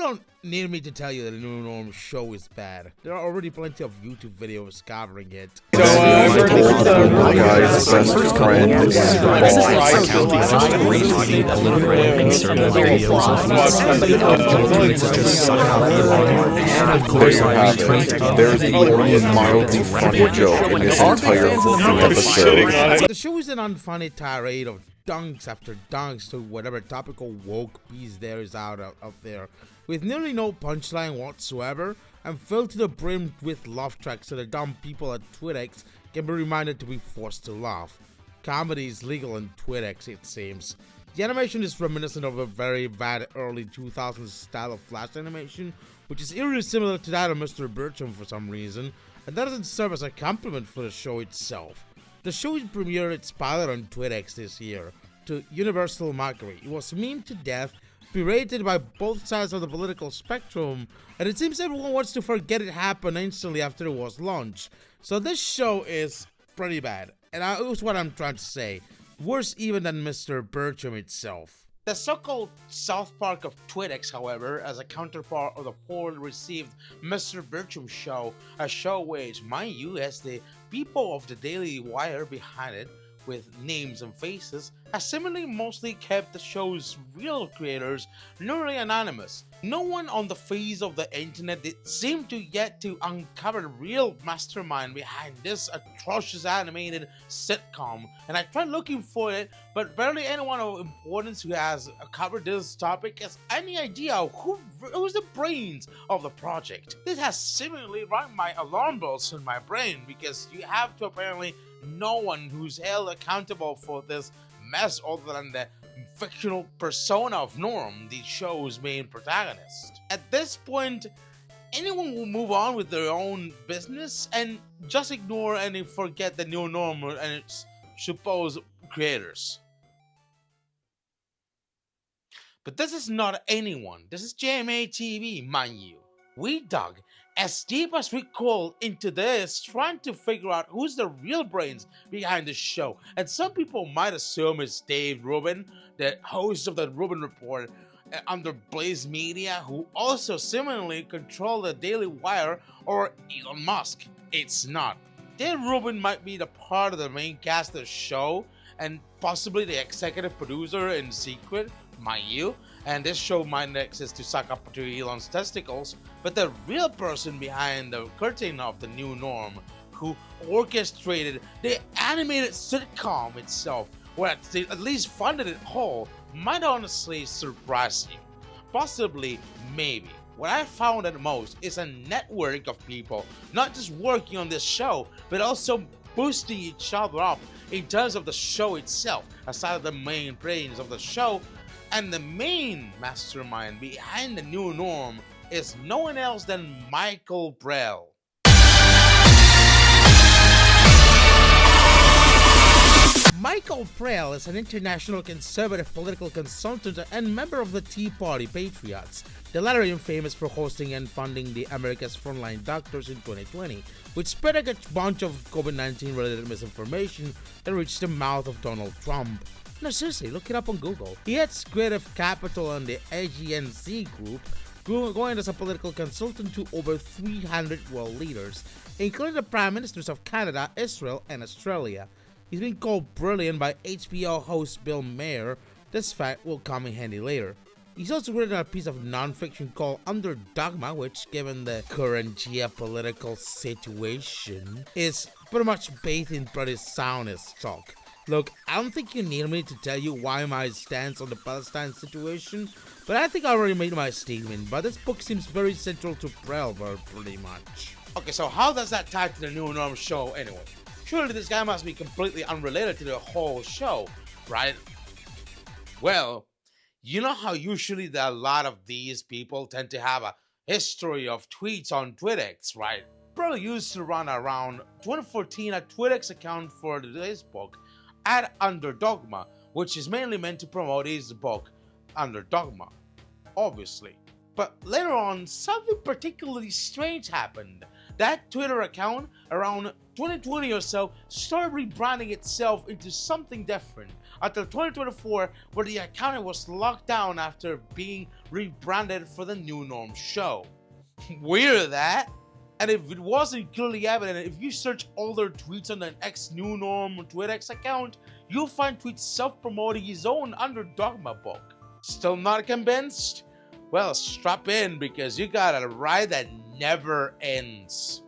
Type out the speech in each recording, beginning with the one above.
don't need me to tell you that the New Norm show is bad. There are already plenty of YouTube videos covering it. So, there's the only mildly funny joke in this entire episode. The show is an unfunny tirade of dunks after dunks to whatever topical woke piece there is out there, with nearly no punchline whatsoever, and filled to the brim with laugh tracks so the dumb people at TwitteX can be reminded to be forced to laugh. Comedy is legal on TwitteX, it seems. The animation is reminiscent of a very bad early 2000s style of flash animation, which is eerily similar to that of Mr. Bertram for some reason, and that doesn't serve as a compliment for the show itself. The show premiered its pilot on TwitteX this year, to universal mockery. It was memed to death, berated by both sides of the political spectrum, and it seems everyone wants to forget it happened instantly after it was launched. So this show is pretty bad, and that was what I'm trying to say. Worse even than Mr. Bertram itself. The so-called South Park of TwitteX, however, as a counterpart of the poorly received Mr. Bertram show, a show which, mind you, has the people of the Daily Wire behind it, with names and faces, has similarly mostly kept the show's real creators nearly anonymous. No one on the face of the internet did seem to yet to uncover the real mastermind behind this atrocious animated sitcom, and I tried looking for it, but barely anyone of importance who has covered this topic has any idea who's the brains of the project. This has seemingly rung my alarm bells in my brain, because you have to apparently no one who's held accountable for this mess other than the fictional persona of Norm, the show's main protagonist. At this point, anyone will move on with their own business and just ignore and forget the new Norm and its supposed creators. But this is not anyone. This is JMAA TV, mind you. We dug as deep as we could into this, trying to figure out who's the real brains behind the show. And some people might assume it's Dave Rubin, the host of the Rubin Report under Blaze Media, who also similarly control the Daily Wire, or Elon Musk. It's not. Dave Rubin might be the part of the main cast of the show, and possibly the executive producer in secret, mind you, and this show might exist to suck up to Elon's testicles, but the real person behind the curtain of the new Norm, who orchestrated the animated sitcom itself, or at least funded it whole, might honestly surprise you. Possibly, maybe. What I found at most is a network of people, not just working on this show, but also boosting each other up in terms of the show itself, aside of the main brains of the show. And the main mastermind behind the new Norm is no one else than Michael PRELL. Michael PRELL is an international conservative political consultant and member of the Tea Party Patriots, the latter infamous for hosting and funding the America's Frontline Doctors in 2020, which spread a bunch of COVID-19 related misinformation that reached the mouth of Donald Trump. No, seriously, look it up on Google. He heads creative capital on the AGNC group, going as a political consultant to over 300 world leaders, including the Prime Ministers of Canada, Israel, and Australia. He's been called brilliant by HBO host Bill Maher. This fact will come in handy later. He's also written a piece of non-fiction called Under Dogma, which, given the current geopolitical situation, is pretty much bathed in pretty soundest talk. Look, I don't think you need me to tell you why my stance on the Palestine situation, but I think I already made my statement, but this book seems very central to PRELL, pretty much. Okay, so how does that tie to the new Norm show anyway? Surely this guy must be completely unrelated to the whole show, right? Well, you know how usually a lot of these people tend to have a history of tweets on TwitteX, right? PRELL used to run around 2014 a TwitteX account for this book at Under Dogma, which is mainly meant to promote his book, Under Dogma, obviously. But later on, something particularly strange happened. That Twitter account, around 2020 or so, started rebranding itself into something different, until 2024, where the account was locked down after being rebranded for the New Norm show. Weird that. And if it wasn't clearly evident, if you search older tweets on the New Norm TwitteX account, you'll find tweets self-promoting his own Under Dogma book. Still not convinced? Well, strap in, because you got a ride that never ends.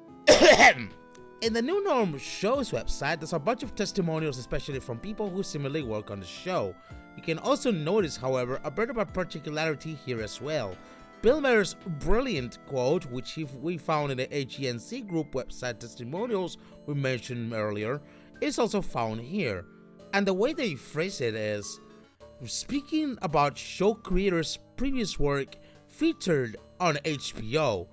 In the New Norm show's website, there's a bunch of testimonials, especially from people who similarly work on the show. You can also notice, however, a bit of a particularity here as well. Bill Maher's brilliant quote, which we found in the AGNC group website testimonials we mentioned earlier, is also found here. And the way they phrase it is, speaking about show creators' previous work featured on HBO.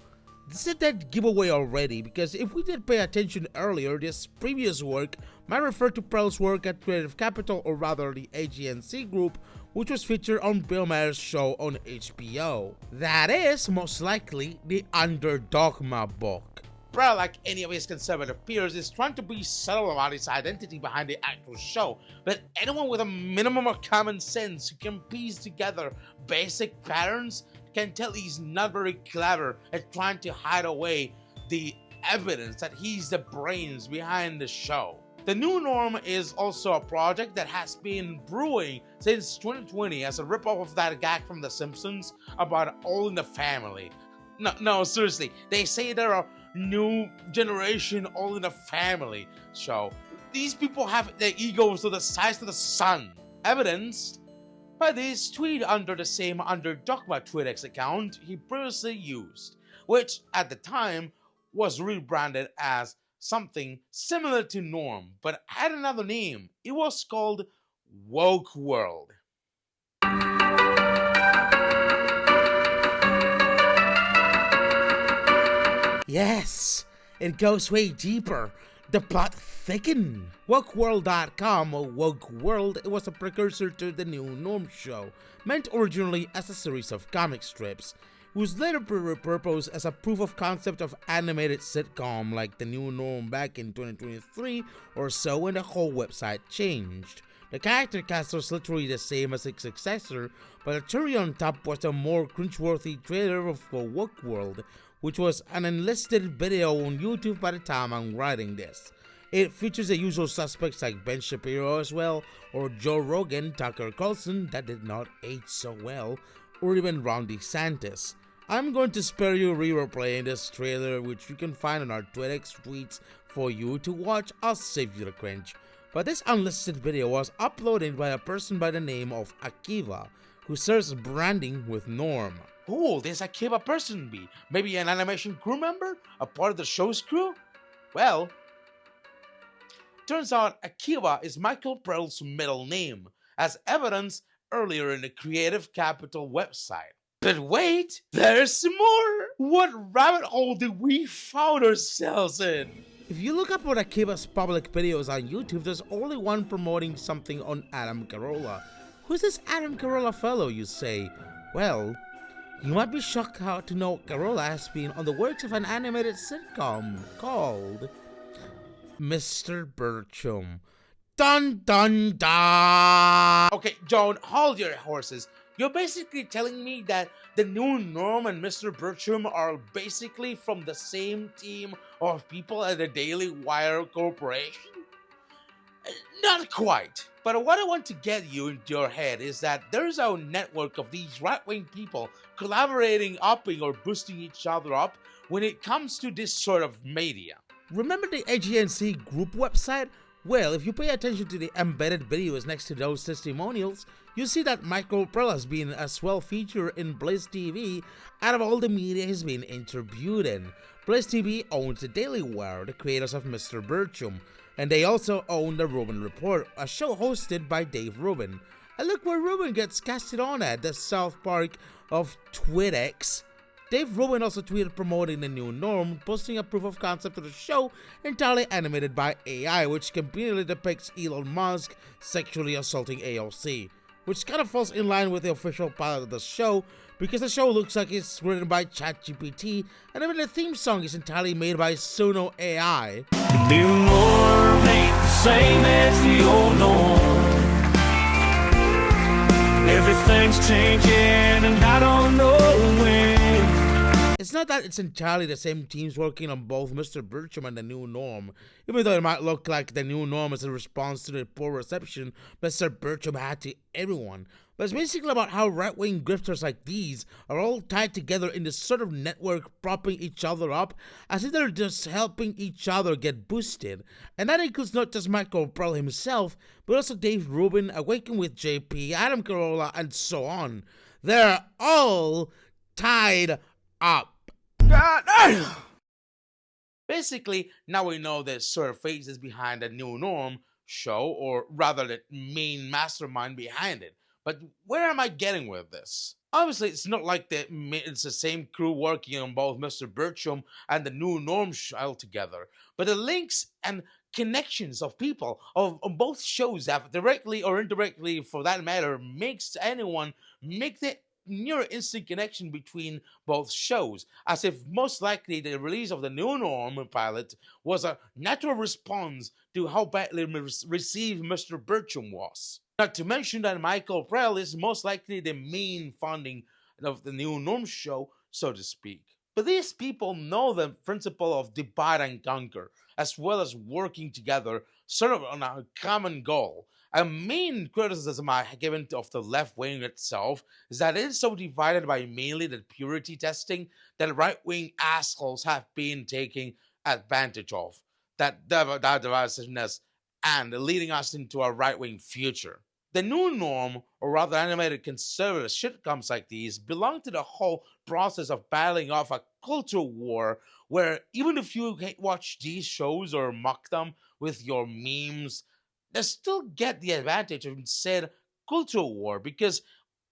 This is a dead giveaway already, because if we did pay attention earlier, this previous work might refer to PRELL's work at Creative Capital, or rather the AGNC group, which was featured on Bill Maher's show on HBO. That is most likely the Under Dogma book. PRELL, like any of his conservative peers, is trying to be subtle about its identity behind the actual show, but anyone with a minimum of common sense who can piece together basic patterns can tell he's not very clever at trying to hide away the evidence that he's the brains behind the show. The New Norm is also a project that has been brewing since 2020 as a ripoff of that gag from The Simpsons about All in the Family. No, seriously, they say they're a new generation All in the Family show. These people have their egos to the size of the sun, evidenced by this tweet under the same Under Dogma TwitteX account he previously used, which at the time was rebranded as something similar to Norm, but had another name. It was called Woke World. Yes, it goes way deeper. The plot thickened. WokeWorld.com, or Woke World, it was a precursor to the New Norm show, meant originally as a series of comic strips, was later repurposed as a proof of concept of animated sitcom like the New Norm back in 2023 or so, when the whole website changed. The character cast was literally the same as its successor, but the cherry on top was a more cringeworthy trailer for Woke World, which was an unlisted video on YouTube by the time I'm writing this. It features the usual suspects like Ben Shapiro as well, or Joe Rogan, Tucker Carlson, that did not age so well, or even Ron DeSantis. I'm going to spare you replaying this trailer, which you can find on our TwitteX tweets for you to watch. I'll save you the cringe. But this unlisted video was uploaded by a person by the name of Akiva, who serves branding with Norm. Who will this Akiva person be? Maybe an animation crew member? A part of the show's crew? Well, turns out Akiva is Michael PRELL's middle name, as evidenced earlier in the Creative Capital website. But wait, there's more! What rabbit hole did we find ourselves in? If you look up on Akiva's public videos on YouTube, there's only one promoting something on Adam Carolla. Who's this Adam Carolla fellow, you say? Well, you might be shocked to know Carolla has been on the works of an animated sitcom called Mr. Bertram. Dun dun dun! Okay, Joan, hold your horses. You're basically telling me that the New Norm and Mr. Bertram are basically from the same team of people at the Daily Wire Corporation? Not quite. But what I want to get you into your head is that there's a network of these right-wing people collaborating, upping, or boosting each other up when it comes to this sort of media. Remember the AGNC group website? Well, if you pay attention to the embedded videos next to those testimonials, you see that Michael PRELL has been as well featured in Blaze TV out of all the media he's been interviewed in. Blaze TV owns the Daily Wire, the creators of Mr. Bertram, and they also own the Rubin Report, a show hosted by Dave Rubin. And look where Rubin gets casted on at, the South Park of TwitteX. Dave Rubin also tweeted promoting the New Norm, posting a proof of concept of the show entirely animated by AI, which conveniently depicts Elon Musk sexually assaulting AOC. which kind of falls in line with the official pilot of the show, because the show looks like it's written by ChatGPT, and even the theme song is entirely made by Sono AI. The new norm ain't the same as the old norm. Everything's changing and I don't know when. It's not that it's entirely the same teams working on both Mr. Bertram and the new norm, even though it might look like the new norm is a response to the poor reception Mr. Bertram had to everyone. But it's basically about how right-wing grifters like these are all tied together in this sort of network propping each other up as if they're just helping each other get boosted. And that includes not just Michael PRELL himself, but also Dave Rubin, Awaken with JP, Adam Carolla, and so on. They're all tied up. Basically, now we know the sort of faces behind the new norm show, or rather the main mastermind behind it. But where am I getting with this? Obviously, it's not like it's the same crew working on both Mr. Bertram and the new norm show together, but the links and connections of people on both shows have directly or indirectly, for that matter, makes anyone make the near instant connection between both shows, as if most likely the release of the new norm pilot was a natural response to how badly received Mr. Bertram was. Not to mention that Michael PRELL is most likely the main funding of the new norm show, so to speak. But these people know the principle of divide and conquer, as well as working together sort of on a common goal. A main criticism I have given of the left wing itself is that it is so divided by mainly the purity testing that right-wing assholes have been taking advantage of, that divisiveness, and leading us into a right-wing future. The new norm, or rather animated conservative sitcoms like these, belong to the whole process of battling off a culture war where even if you watch these shows or mock them with your memes, they still get the advantage of said culture war, because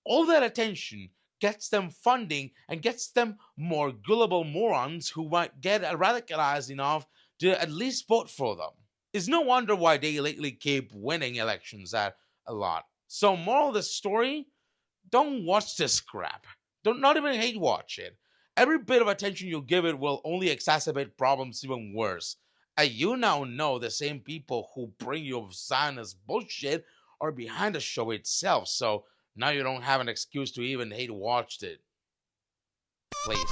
all that attention gets them funding and gets them more gullible morons who might get radicalized enough to at least vote for them. It's no wonder why they lately keep winning elections a lot. So, moral of the story, don't watch this crap. Don't not even hate watch it. Every bit of attention you give it will only exacerbate problems even worse. And you now know the same people who bring you Zionist bullshit are behind the show itself, so now you don't have an excuse to even hate watch it. Please.